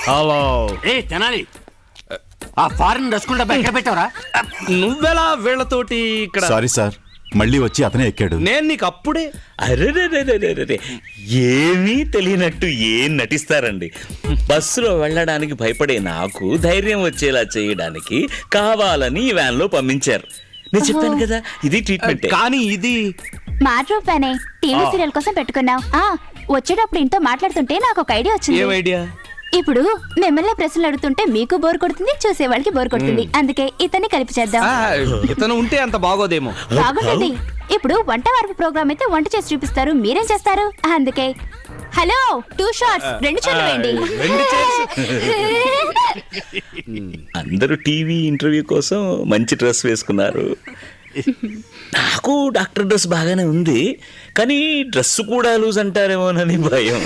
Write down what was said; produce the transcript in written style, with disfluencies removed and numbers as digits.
Hello. ఏ తెనాలి, ఆ foreign రసగుల్ డబ్బా ఎక్కడ పెట్టావరా? నువ్వెలా వీళ్ళతోటి ఇక్కడ? సారీ సార్, మళ్ళీ వచ్చి అతనే ఎక్కాడు. నేను నీకు అప్పుడే. అరే ఏమీ తెలియనట్టు ఏం నటిస్తారండి. బస్సులో వెళ్ళడానికి భయపడే నాకు ధైర్యం వచ్చేలా చేయడానికి కావాలని ఈ వ్యాన్ లో పంపించారు. నేను చెప్పాను కదా, ఇది ట్రీట్మెంట్. కానీ ఇది మాడ్రూప్ అనే టీవీ సీరియల్ కోసం పెట్టుకున్నాం. వచ్చేటప్పుడు ఇంట్లో మాట్లాడుతుంటే నాకు ఒక ఐడియా వచ్చింది. ఏం ఐడియా? ఇప్పుడు మిమ్మల్ని ప్రశ్నలు అడుగుతుంటే మీకు బోర్ కొడుతుంది, చూసే వాళ్ళకి బోర్ కొడుతుంది. అందుకే ఇతన్ని కలిపి చేద్దాం. ఇతను ఉంటే అంత బాగోదేమో. బాగుంటుంది. ఇప్పుడు వంట వార్పు ప్రోగ్రామ్ అయితే వంట చేసి చూపిస్తారు, మీరేం చేస్తారు? అందుకే హలో 2 షాట్స్ 2 చోట్ల వేయండి. అందరూ టీవీ ఇంటర్వ్యూ కోసం మంచి డ్రెస్ వేసుకున్నారు. నాకు డాక్టర్ డ్రెస్ బాగానే ఉంది, కానీ డ్రెస్ కూడా లూజ్ అంటారేమోనని భయం.